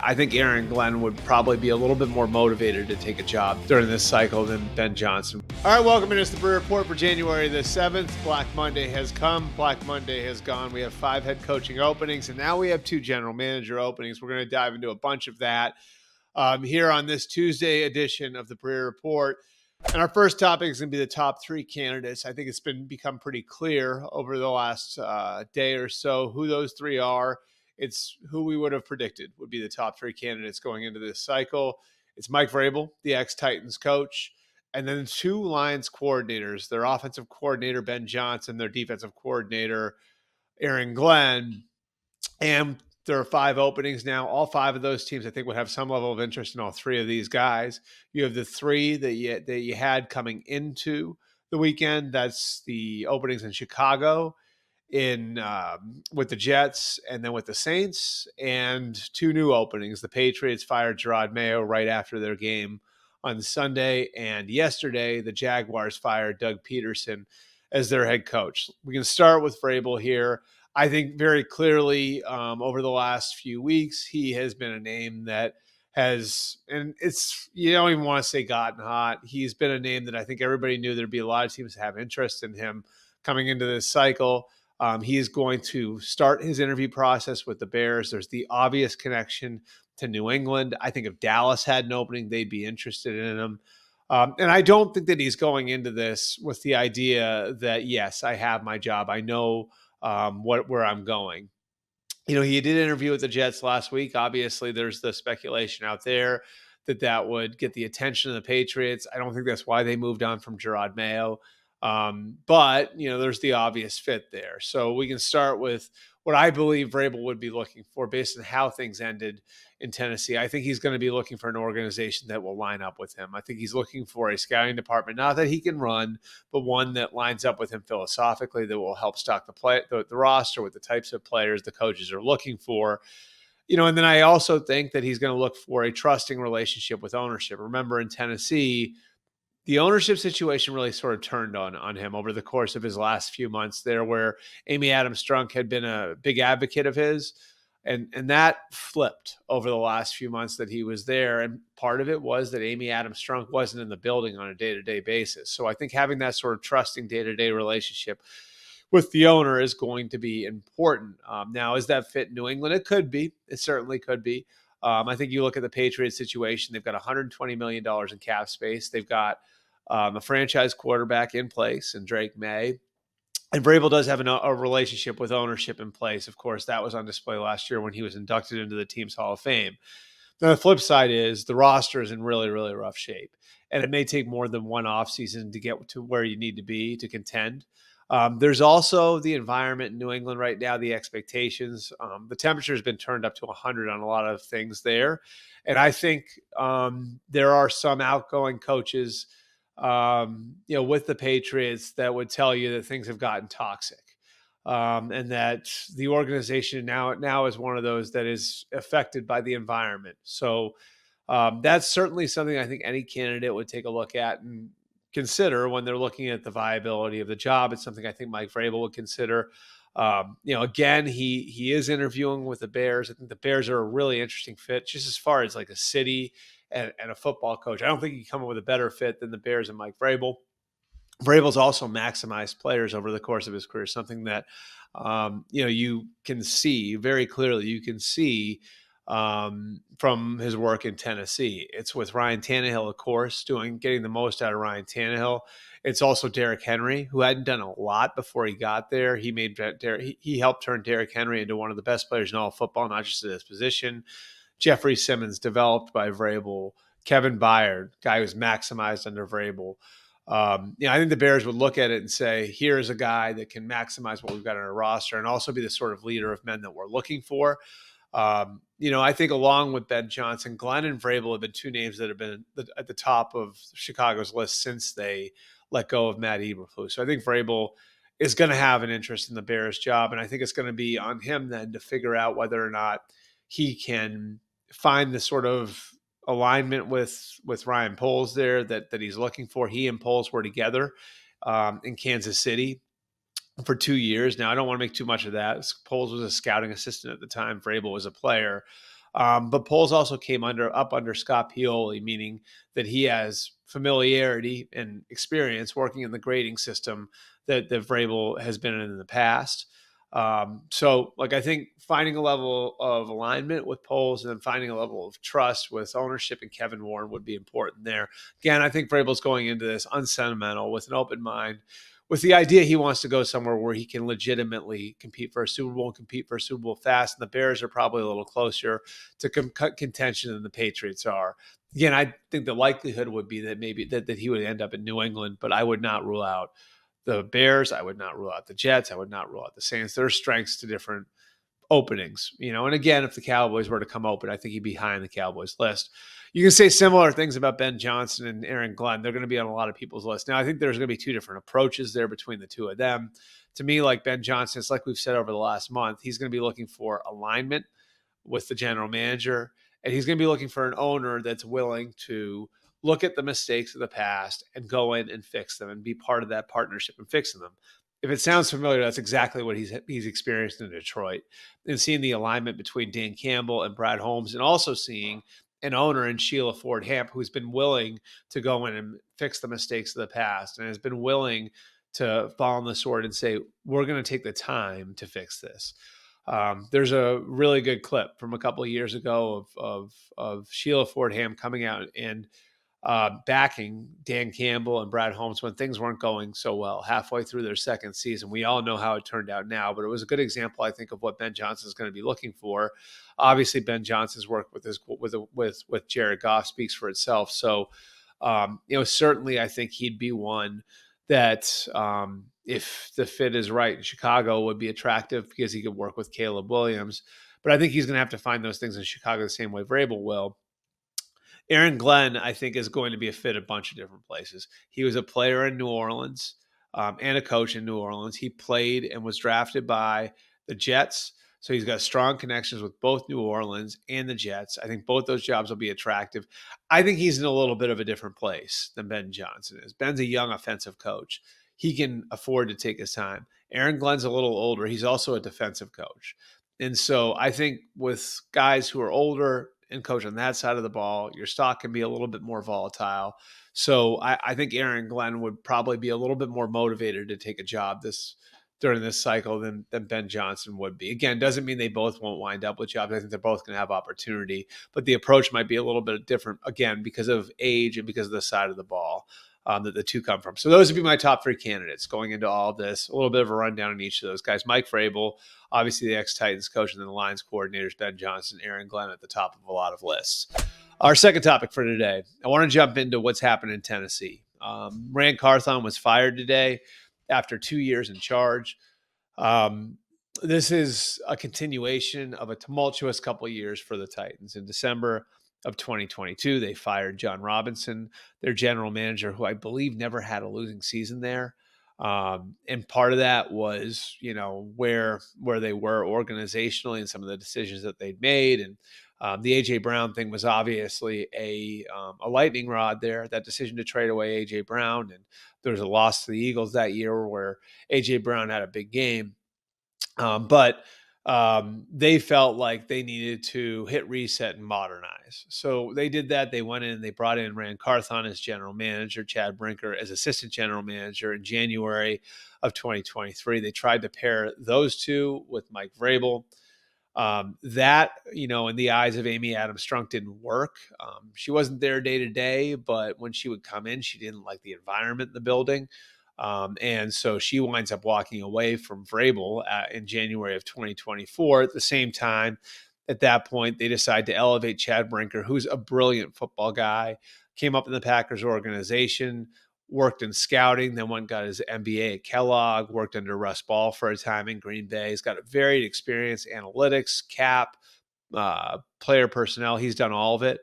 I think Aaron Glenn would probably be a little bit more motivated to take a job during this cycle than Ben Johnson. All right, welcome into the Breer Report for January the 7th. Black Monday has come. Black Monday has gone. We have 5 head coaching openings, and now we have 2 general manager openings. We're going to dive into a bunch of that here on this Tuesday edition of the Breer Report. And our first topic is going to be the top 3 candidates. I think it's become pretty clear over the last day or so who those 3 are. It's who we would have predicted would be the top 3 candidates going into this cycle. It's Mike Vrabel, the ex-Titans coach, and then 2 Lions coordinators, their offensive coordinator, Ben Johnson, their defensive coordinator, Aaron Glenn. And there are 5 openings now. All 5 of those teams, I think, would have some level of interest in all 3 of these guys. You have the 3 that you had coming into the weekend. That's the openings in Chicago, with the Jets, and then with the Saints, and 2 new openings. The Patriots fired Gerard Mayo right after their game on Sunday, and yesterday the Jaguars fired Doug Peterson as their head coach. We can start with Vrabel here. I think very clearly over the last few weeks, he has been a name that has, and it's, you don't even want to say gotten hot. He's been a name that I think everybody knew there'd be a lot of teams that have interest in him coming into this cycle. He is going to start his interview process with the Bears. There's the obvious connection to New England. I think if Dallas had an opening, they'd be interested in him. And I don't think that he's going into this with the idea that, yes, I have my job. I know where I'm going. You know, he did interview with the Jets last week. Obviously, there's the speculation out there that would get the attention of the Patriots. I don't think that's why they moved on from Gerard Mayo. But, you know, there's the obvious fit there. So we can start with what I believe Vrabel would be looking for based on how things ended in Tennessee. I think he's going to be looking for an organization that will line up with him. I think he's looking for a scouting department, not that he can run, but one that lines up with him philosophically, that will help stock the roster with the types of players the coaches are looking for. You know, and then I also think that he's going to look for a trusting relationship with ownership. Remember, in Tennessee, the ownership situation really sort of turned on him over the course of his last few months there, where Amy Adams Strunk had been a big advocate of his. And that flipped over the last few months that he was there. And part of it was that Amy Adams Strunk wasn't in the building on a day-to-day basis. So I think having that sort of trusting day-to-day relationship with the owner is going to be important. Now, is that fit in New England? It could be. It certainly could be. I think you look at the Patriots situation, they've got $120 million in cap space. They've got a franchise quarterback in place in Drake May. And Vrabel does have a relationship with ownership in place. Of course, that was on display last year when he was inducted into the team's Hall of Fame. Now, the flip side is the roster is in really, really rough shape. And it may take more than one offseason to get to where you need to be to contend. There's also the environment in New England right now, the expectations. The temperature has been turned up to 100 on a lot of things there. And I think there are some outgoing coaches with the Patriots that would tell you that things have gotten toxic. And that the organization now is one of those that is affected by the environment. So that's certainly something I think any candidate would take a look at and consider when they're looking at the viability of the job. It's something I think Mike Vrabel would consider. Again, he is interviewing with the Bears. I think the Bears are a really interesting fit, just as far as like a city and a football coach. I don't think you come up with a better fit than the Bears and Mike Vrabel. Vrabel's also maximized players over the course of his career, something that, you can see very clearly. You can see from his work in Tennessee. It's with Ryan Tannehill, of course, getting the most out of Ryan Tannehill. It's also Derrick Henry, who hadn't done a lot before he got there. He helped turn Derrick Henry into one of the best players in all of football, not just at his position. Jeffrey Simmons, developed by Vrabel. Kevin Byard, guy who's maximized under Vrabel. I think the Bears would look at it and say, here's a guy that can maximize what we've got on our roster and also be the sort of leader of men that we're looking for. I think along with Ben Johnson, Glenn and Vrabel have been 2 names that have been at the top of Chicago's list since they let go of Matt Eberflus. So I think Vrabel is going to have an interest in the Bears job. And I think it's going to be on him then to figure out whether or not he can find the sort of alignment with Ryan Poles there that he's looking for. He and Poles were together in Kansas City for 2 years. Now, I don't want to make too much of that. Poles was a scouting assistant at the time. Vrabel was a player. But Poles also came up under Scott Pioli, meaning that he has familiarity and experience working in the grading system that Vrabel has been in the past. So, like, I think finding a level of alignment with Poles and then finding a level of trust with ownership and Kevin Warren would be important there. Again, I think Vrabel's going into this unsentimental with an open mind, with the idea he wants to go somewhere where he can legitimately compete for a Super Bowl and compete for a Super Bowl fast. And the Bears are probably a little closer to contention than the Patriots are. Again, I think the likelihood would be that maybe that he would end up in New England, but I would not rule out the Bears. I would not rule out the Jets. I would not rule out the Saints. There are strengths to different openings, And again, if the Cowboys were to come open, I think he'd be high on the Cowboys list. You can say similar things about Ben Johnson and Aaron Glenn. They're going to be on a lot of people's list. Now, I think there's going to be two different approaches there between the two of them. To me, like Ben Johnson, it's like we've said over the last month, he's going to be looking for alignment with the general manager, and he's going to be looking for an owner that's willing to look at the mistakes of the past and go in and fix them and be part of that partnership and fixing them. If it sounds familiar, that's exactly what he's experienced in Detroit, and seeing the alignment between Dan Campbell and Brad Holmes, and also seeing an owner in Sheila Ford Hamp who's been willing to go in and fix the mistakes of the past and has been willing to fall on the sword and say, we're going to take the time to fix this. There's a really good clip from a couple of years ago of Sheila Ford Ham coming out and backing Dan Campbell and Brad Holmes when things weren't going so well halfway through their second season. We all know how it turned out now, but it was a good example, I think, of what Ben Johnson is going to be looking for. Obviously, Ben Johnson's work with Jared Goff speaks for itself. So, certainly, I think he'd be one that, if the fit is right in Chicago, would be attractive because he could work with Caleb Williams. But I think he's going to have to find those things in Chicago the same way Vrabel will. Aaron Glenn, I think, is going to be a fit a bunch of different places. He was a player in New Orleans, and a coach in New Orleans. He played and was drafted by the Jets. So he's got strong connections with both New Orleans and the Jets. I think both those jobs will be attractive. I think he's in a little bit of a different place than Ben Johnson is. Ben's a young offensive coach. He can afford to take his time. Aaron Glenn's a little older. He's also a defensive coach. And so I think with guys who are older and coach on that side of the ball, your stock can be a little bit more volatile. So I think Aaron Glenn would probably be a little bit more motivated to take a job during this cycle than Ben Johnson would be. Again, doesn't mean they both won't wind up with jobs. I think they're both going to have opportunity, but the approach might be a little bit different, again, because of age and because of the side of the ball that the two come from. So those would be my top three candidates going into all of this. A little bit of a rundown on each of those guys. Mike Vrabel, obviously the ex-Titans coach, and then the Lions coordinators, Ben Johnson, Aaron Glenn at the top of a lot of lists. Our second topic for today, I want to jump into what's happened in Tennessee. Ran Carthon was fired today after 2 years in charge. This is a continuation of a tumultuous couple of years for the Titans. In December of 2022, they fired John Robinson, their general manager, who I believe never had a losing season there. And part of that was, where they were organizationally and some of the decisions that they'd made. And the A.J. Brown thing was obviously a lightning rod there, that decision to trade away A.J. Brown. And there was a loss to the Eagles that year where A.J. Brown had a big game. But they felt like they needed to hit reset and modernize. So they did that. They went in and they brought in Ran Carthon as general manager, Chad Brinker as assistant general manager in January of 2023. They tried to pair those two with Mike Vrabel. That, in the eyes of Amy Adams Strunk, didn't work. She wasn't there day to day, but when she would come in, she didn't like the environment in the building. And so she winds up walking away from Vrabel in January of 2024. At the same time, at that point, they decide to elevate Chad Brinker, who's a brilliant football guy, came up in the Packers organization, worked in scouting, then went and got his MBA at Kellogg, worked under Russ Ball for a time in Green Bay. He's got a varied experience, analytics, cap, player personnel. He's done all of it.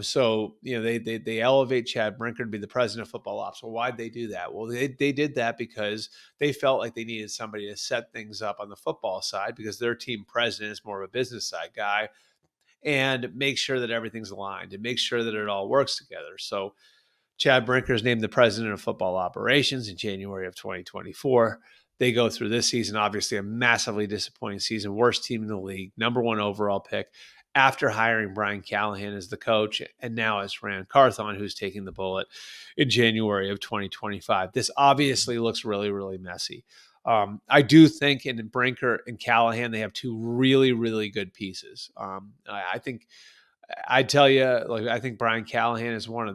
So they elevate Chad Brinker to be the president of football ops. Well, why'd they do that? Well, they did that because they felt like they needed somebody to set things up on the football side, because their team president is more of a business side guy, and make sure that everything's aligned and make sure that it all works together. So Chad Brinker is named the president of football operations in January of 2024. They go through this season, obviously a massively disappointing season, worst team in the league, number one overall pick. after hiring Brian Callahan as the coach, and now it's Ran Carthon who's taking the bullet in January of 2025. This obviously looks really, really messy. I do think in Brinker and Callahan, they have two really, really good pieces. I think I tell you, like I think Brian Callahan was one of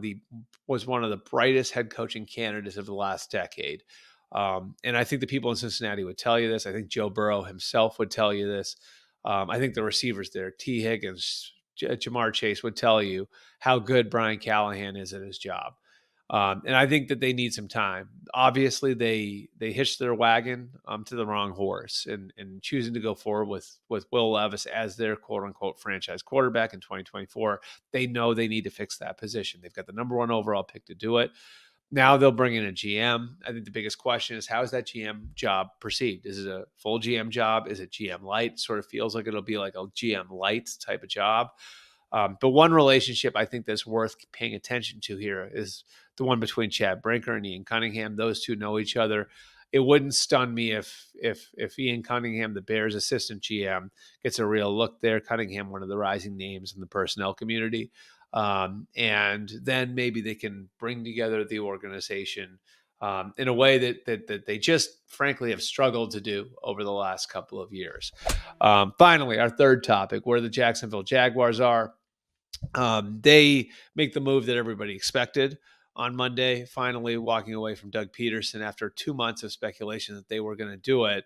the brightest head coaching candidates of the last decade. And I think the people in Cincinnati would tell you this. I think Joe Burrow himself would tell you this. I think the receivers there, T. Higgins, Jamar Chase, would tell you how good Brian Callahan is at his job. And I think that they need some time. Obviously, they hitched their wagon to the wrong horse, and choosing to go forward with Will Levis as their quote unquote franchise quarterback in 2024. They know they need to fix that position. They've got the number one overall pick to do it. Now they'll bring in a GM. I think the biggest question is, how is that GM job perceived? Is it a full GM job? Is it GM light? Sort of feels like it'll be like a GM light type of job. But one relationship I think that's worth paying attention to here is the one between Chad Brinker and Ian Cunningham. Those two know each other. It wouldn't stun me if Ian Cunningham, the Bears assistant GM, gets a real look there. Cunningham, one of the rising names in the personnel community. And then maybe they can bring together the organization in a way that they just frankly have struggled to do over the last couple of years. Finally, our third topic, where the Jacksonville Jaguars are. They make the move that everybody expected on Monday, finally walking away from Doug Peterson after 2 months of speculation that they were going to do it.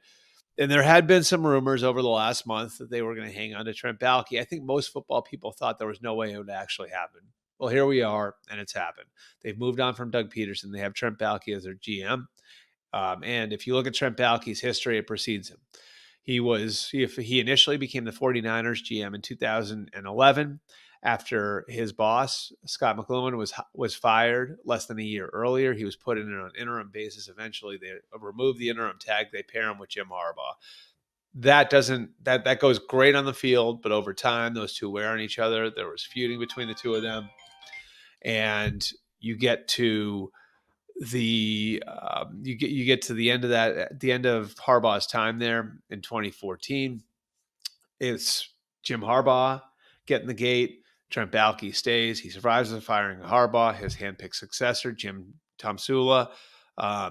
And there had been some rumors over the last month that they were going to hang on to Trent Baalke. I think most football people thought there was no way it would actually happen. Well, here we are, and it's happened. They've moved on from Doug Peterson. They have Trent Baalke as their GM. And if you look at Trent Baalke's history, it precedes him. He initially became the 49ers GM in 2011 after his boss, Scott McCloughan, was fired less than a year earlier. He was put in on an interim basis. Eventually, they removed the interim tag. They pair him with Jim Harbaugh. That goes great on the field, but over time, those two wear on each other. There was feuding between the two of them, and you get to the end of Harbaugh's time there in 2014. It's Jim Harbaugh getting the gate. Trent Baalke stays. He survives the firing of Harbaugh. His handpicked successor, Jim Tomsula,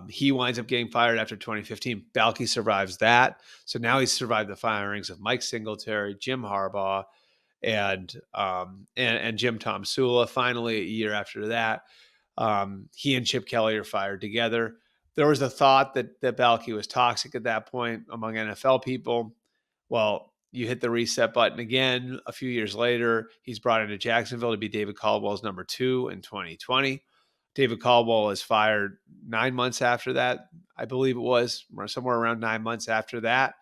he winds up getting fired after 2015. Baalke survives that. So now he's survived the firings of Mike Singletary, Jim Harbaugh, and Jim Tomsula. Finally, a year after that, he and Chip Kelly are fired together. There was a thought that Baalke was toxic at that point among NFL people. Well, you hit the reset button again. A few years later, he's brought into Jacksonville to be David Caldwell's number 2 in 2020. David Caldwell is fired 9 months after that. I believe it was somewhere around 9 months after that.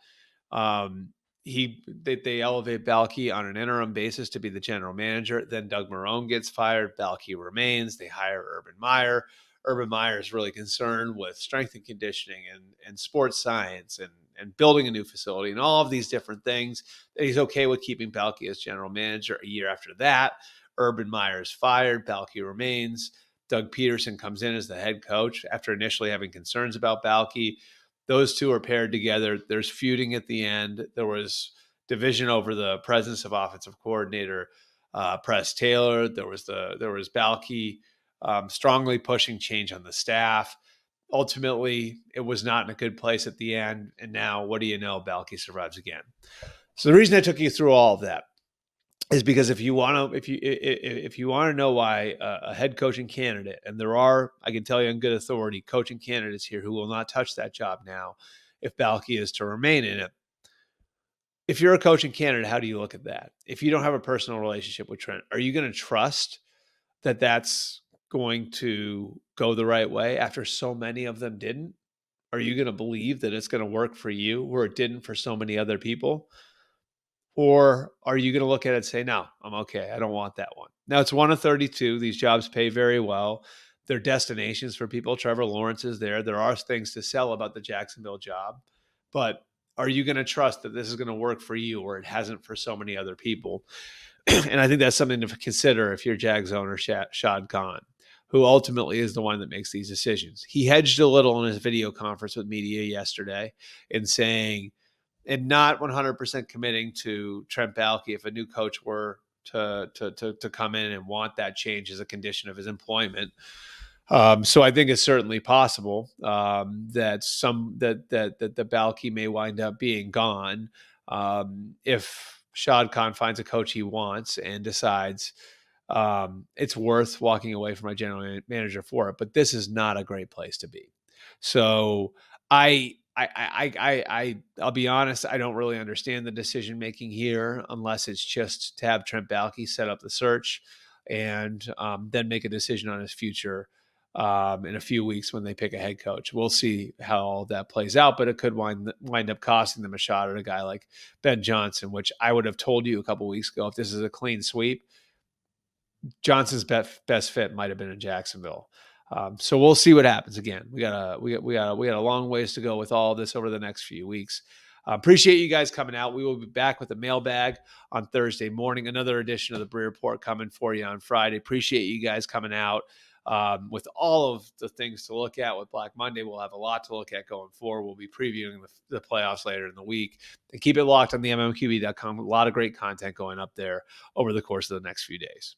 They elevate Baalke on an interim basis to be the general manager. Then Doug Marrone gets fired. Baalke remains. They hire Urban Meyer. Urban Meyer is really concerned with strength and conditioning and sports science and building a new facility and all of these different things. He's okay with keeping Baalke as general manager. A year after that, Urban Meyer is fired. Baalke remains. Doug Peterson comes in as the head coach after initially having concerns about Baalke. Those two are paired together. There's feuding at the end. There was division over the presence of offensive coordinator Press Taylor. There was Baalke strongly pushing change on the staff. Ultimately, it was not in a good place at the end. And now, what do you know? Baalke survives again. So the reason I took you through all of that is because if you want to know why a head coaching candidate, and there are, I can tell you on good authority, coaching candidates here who will not touch that job now if Baalke is to remain in it. If you're a coaching candidate, how do you look at that? If you don't have a personal relationship with Trent, are you going to trust that that's going to go the right way after so many of them didn't? Are you going to believe that it's going to work for you where it didn't for so many other people? Or are you going to look at it and say, no, I'm okay. I don't want that one. Now, it's 1 of 32. These jobs pay very well. They're destinations for people. Trevor Lawrence is there. There are things to sell about the Jacksonville job. But are you going to trust that this is going to work for you where it hasn't for so many other people? And I think that's something to consider if you're Jags owner Shad Khan, who ultimately is the one that makes these decisions. He hedged a little in his video conference with media yesterday in saying, and not 100% committing to Trent Baalke if a new coach were to come in and want that change as a condition of his employment. So I think it's certainly possible that the Baalke may wind up being gone if Shad Khan finds a coach he wants and decides it's worth walking away from my general manager for it. But this is not a great place to be. So I'll be honest. I don't really understand the decision making here, unless it's just to have Trent Baalke set up the search and then make a decision on his future in a few weeks when they pick a head coach. We'll see how all that plays out, but it could wind up costing them a shot at a guy like Ben Johnson, which I would have told you a couple of weeks ago. If this is a clean sweep, Johnson's best fit might have been in Jacksonville. So we'll see what happens. Again, we got a long ways to go with all of this over the next few weeks. Appreciate you guys coming out. We will be back with the mailbag on Thursday morning. Another edition of the Breer Report coming for you on Friday. Appreciate you guys coming out. With all of the things to look at with Black Monday, we'll have a lot to look at going forward. We'll be previewing the playoffs later in the week. And keep it locked on the mmqb.com. A lot of great content going up there over the course of the next few days.